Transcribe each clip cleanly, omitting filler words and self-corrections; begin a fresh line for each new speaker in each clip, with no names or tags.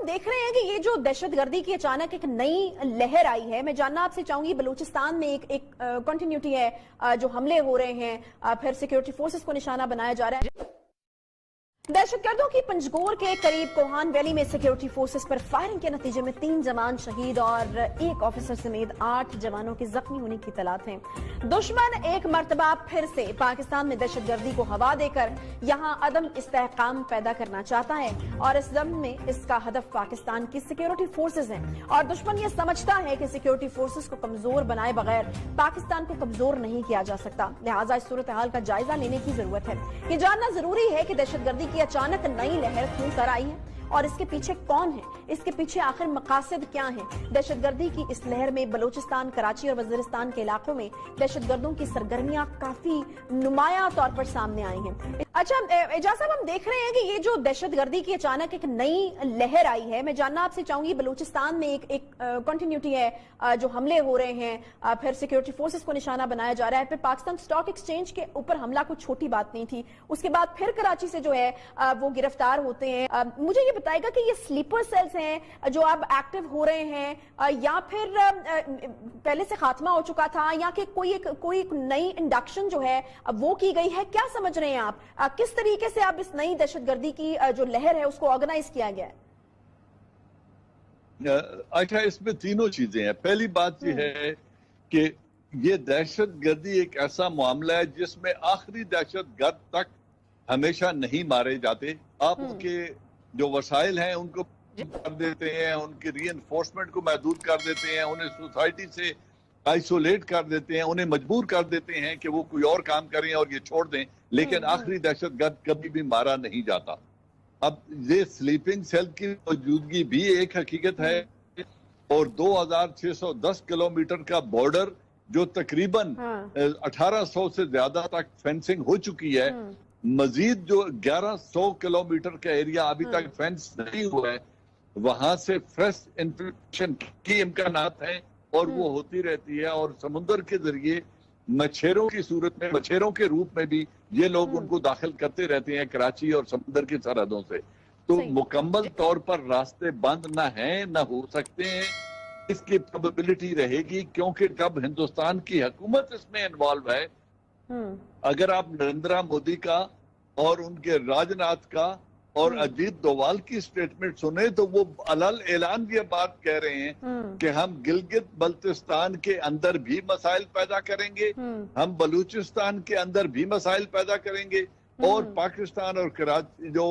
हम देख रहे हैं कि ये जो दहशतगर्दी की अचानक एक नई लहर आई है, मैं जानना आपसे चाहूंगी, बलूचिस्तान में एक कंटिन्यूटी है, जो हमले हो रहे हैं, फिर सिक्योरिटी फोर्सेस को निशाना बनाया जा रहा है। दहशतगर्दों की पंजगोर के करीब कोहान वैली में सिक्योरिटी फोर्सेस पर फायरिंग के नतीजे में 3 जवान शहीद और 1 ऑफिसर समेत 8 जवानों के जख्मी होने की इत्तलात है। दुश्मन एक मर्तबा फिर से पाकिस्तान में दहशतगर्दी को हवा देकर यहां अदम इस्तेहकाम पैदा करना चाहता है और इस जम में इसका हदफ पाकिस्तान की सिक्योरिटी फोर्सेस हैं और दुश्मन ये समझता है कि सिक्योरिटी फोर्सेस को कमजोर बनाए बगैर पाकिस्तान को कमजोर नहीं किया जा सकता। लिहाजा इस सूरत हाल का जायजा लेने की जरूरत है। ये जानना जरूरी है कि दहशतगर्दी की अचानक नई लहर क्यों कर आई है और इसके पीछे कौन है, इसके पीछे आखिर मकासद क्या है। दहशतगर्दी की इस लहर में बलूचिस्तान, कराची और वजीरिस्तान के इलाकों में दहशतगर्दों की सरगर्मियां काफी नुमाया तौर पर सामने आई हैं। अच्छा एजाज साहब, हम देख रहे हैं कि ये जो दहशतगर्दी की अचानक एक नई लहर आई है, मैं जानना आपसे चाहूंगी, बलूचिस्तान में एक कंटिन्यूटी है, जो हमले हो रहे हैं, फिर सिक्योरिटी फोर्सेस को निशाना बनाया जा रहा है, फिर पाकिस्तान स्टॉक एक्सचेंज के ऊपर हमला कोई छोटी बात नहीं थी, उसके बाद फिर कराची से जो है वो गिरफ्तार होते हैं। मुझे ये बताएगा कि ये स्लीपर सेल्स हैं जो अब एक्टिव हो रहे हैं या फिर पहले से खात्मा हो चुका था या कि कोई एक नई इंडक्शन जो है वो की गई है, क्या समझ रहे हैं आप? किस तरीके से अब इस नई दहशतगर्दी की जो लहर है उसको ऑर्गेनाइज किया गया है?
अच्छा, इसमें तीनों चीजें हैं। पहली बात यह है कि ये दहशतगर्दी एक ऐसा मामला है जिसमें आखिरी दहशतगर्द तक हमेशा नहीं मारे जाते। आप उनके जो वसाइल हैं उनको कर देते हैं, उनकी रीइंफोर्समेंट को महदूद कर देते हैं, उन्हें सोसाइटी से आइसोलेट कर देते हैं, उन्हें मजबूर कर देते हैं कि वो कोई और काम करें और ये छोड़ दें, लेकिन आखिरी दहशतगर्द कभी भी मारा नहीं जाता। अब ये स्लीपिंग सेल की मौजूदगी भी एक हकीकत है और 2610 किलोमीटर का बॉर्डर जो तकरीबन 1800 से ज्यादा तक फेंसिंग हो चुकी है, मजीद जो 1100 किलोमीटर का एरिया अभी तक फेंस नहीं हुआ है, वहां से फ्रेश इन्फेक्शन की इम्कानात हैं और वो होती रहती है और समुद्र के जरिए मच्छरों की सूरत में, मच्छरों के रूप में भी ये लोग उनको दाखिल करते रहते हैं कराची और समुद्र की सरहदों से। तो मुकम्मल तौर पर रास्ते बंद ना हैं ना हो सकते हैं, इसकी प्रोबेबिलिटी रहेगी क्योंकि जब हिंदुस्तान की हुकूमत इसमें इन्वॉल्व है, अगर आप नरेंद्र मोदी का और उनके राजनाथ का और अजीत डोवाल की स्टेटमेंट सुने तो वो अलल ऐलान ये बात कह रहे हैं कि हम गिलगित बल्तिस्तान के अंदर भी मसाइल पैदा करेंगे, हम बलूचिस्तान के अंदर भी मसाइल पैदा करेंगे और पाकिस्तान और कराची जो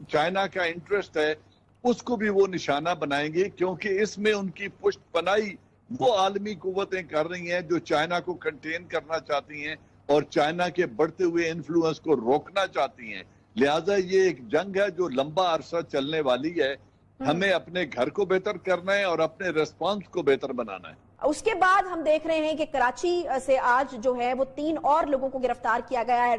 चाइना का इंटरेस्ट है उसको भी वो निशाना बनाएंगे, क्योंकि इसमें उनकी पुष्ट पनाही वो आलमी कुव्वतें कर रही हैं जो चाइना को कंटेन करना चाहती हैं और चाइना के बढ़ते हुए इन्फ्लुएंस को रोकना चाहती हैं। लिहाजा ये एक जंग है जो लंबा अरसा चलने वाली है। हमें अपने घर को बेहतर करना है और अपने रेस्पॉन्स को बेहतर बनाना है।
उसके बाद हम देख रहे हैं कि कराची से आज जो है वो 3 और लोगों को गिरफ्तार किया गया है,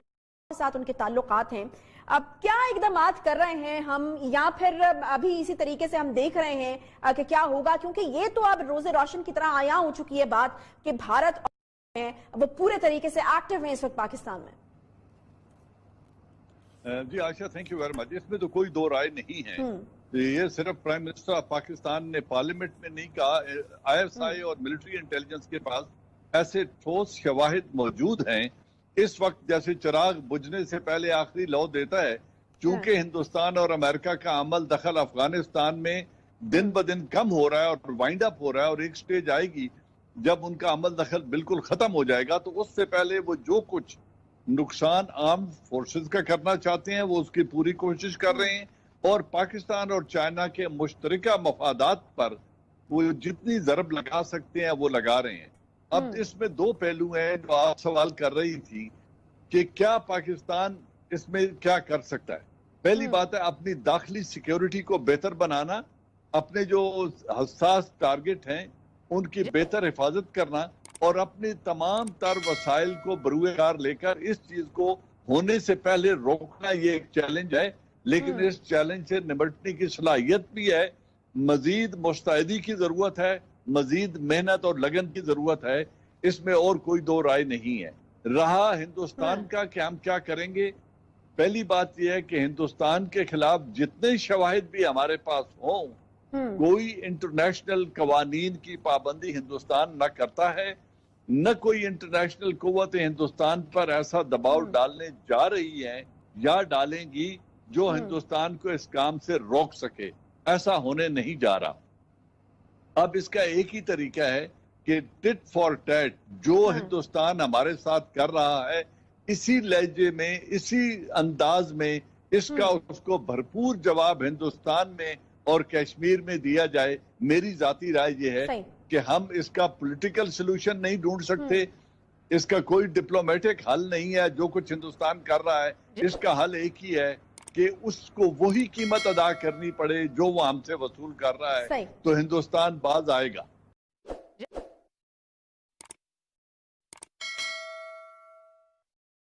साथ उनके ताल्लुकात हैं। अब क्या इकदामात कर रहे हैं हम या फिर अभी इसी तरीके से हम देख रहे हैं कि क्या होगा, क्योंकि ये तो अब रोजे रोशन की तरह आया हो चुकी है बात कि भारत वो पूरे तरीके से एक्टिव है इस वक्त पाकिस्तान में।
जी आशा, थैंक यू वेरी मच। इसमें तो कोई दो राय नहीं है। ये सिर्फ प्राइम मिनिस्टर ऑफ पाकिस्तान ने पार्लियामेंट में नहीं कहा, ISI और मिलिट्री इंटेलिजेंस के पास ऐसे ठोस शवाहिद मौजूद हैं। इस वक्त जैसे चिराग बुझने से पहले आखिरी लौ देता है, चूंकि हिंदुस्तान और अमेरिका का अमल दखल अफगानिस्तान में दिन ब दिन कम हो रहा है और वाइंड अप हो रहा है और एक स्टेज आएगी जब उनका अमल दखल बिल्कुल खत्म हो जाएगा, तो उससे पहले वो जो कुछ नुकसान आर्म फोर्सेस का करना चाहते हैं वो उसकी पूरी कोशिश कर रहे हैं और पाकिस्तान और चाइना के मुश्तरका मफादात पर वो जितनी ज़रब लगा सकते हैं वो लगा रहे हैं। अब इसमें 2 पहलू हैं जो आप सवाल कर रही थी कि क्या पाकिस्तान इसमें क्या कर सकता है। पहली बात है अपनी दाखिली सिक्योरिटी को बेहतर बनाना, अपने जो हसास टारगेट हैं उनकी बेहतर हिफाजत करना और अपने तमाम तर वसाइल को बरूएकार लेकर इस चीज को होने से पहले रोकना। ये एक चैलेंज है, लेकिन इस चैलेंज से निपटने की सलाहियत भी है। मजीद मुस्तैदी की जरूरत है, मजीद मेहनत और लगन की जरूरत है, इसमें और कोई दो राय नहीं है। रहा हिंदुस्तान का कि हम क्या करेंगे, पहली बात यह है कि हिंदुस्तान के खिलाफ जितने शवाहिद भी हमारे पास हों کوئی انٹرنیشنل قوانین کی پابندی ہندوستان نہ کرتا ہے، نہ کوئی انٹرنیشنل قوتیں ہندوستان پر ایسا دباؤ ڈالنے جا رہی ہیں یا ڈالیں گی جو ہندوستان کو اس کام سے روک سکے. ایسا ہونے نہیں جا رہا. اب اس کا ایک ہی طریقہ ہے کہ ٹٹ فار ٹیٹ جو ہندوستان ہمارے ساتھ کر رہا ہے، اسی لہجے میں، اسی انداز میں اس کا اس کو بھرپور جواب ہندوستان میں اور کشمیر میں دیا جائے. میری ذاتی رائے یہ ہے کہ ہم اس کا پولیٹیکل سلوشن نہیں ڈھونڈ سکتے، اس کا کوئی ڈپلومیٹک حل نہیں ہے. جو کچھ ہندوستان کر رہا ہے اس کا حل ایک ہی ہے کہ اس کو وہی قیمت ادا کرنی پڑے جو وہ ہم سے وصول کر رہا ہے، تو ہندوستان باز آئے گا.